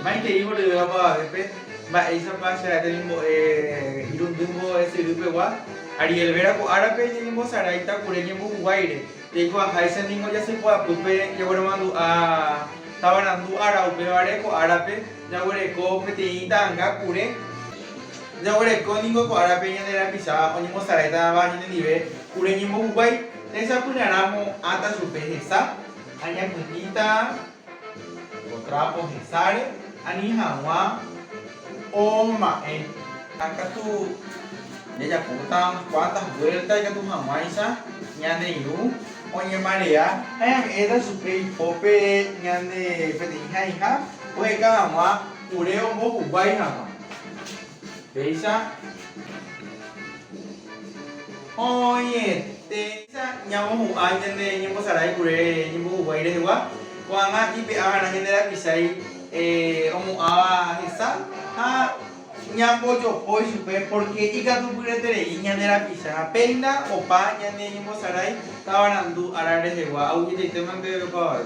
Main que ibu dulu apa, mbak Isa pas ada nimbo irun dumbo ese grupo gua, Ariel Vera ko arape nimbo saraita kure nimbo guaire, te gua haisa nimbo ya se gua pupe que bueno mandu a tabanandu ara upe vare ko arape, ya gore ko pete anga kure, ya gore ko nimbo ko arape ya de la pisa, o nimbo saraita ba ni nive, kure nimbo guai, esa punaramo ata supe esa, anya punita, otra po sare. Ani hawa oma acá tu de ya puta cuántas vueltas que tu mamá isa ñane yu oye marea esa super pope ñane pedija hija pues cada mamá ureo mo ubai hama beisa oye te esa ñamo ñane ñamo sarai kure ñamo ubai de wa kuanga ipe aga ñane la pisai como a esa a ñambo yo hoy supe porque iga tu pure tere iña de la pizza peina o pa ña ne ñimo sarai tabanandu arare de gua auji de teman de pa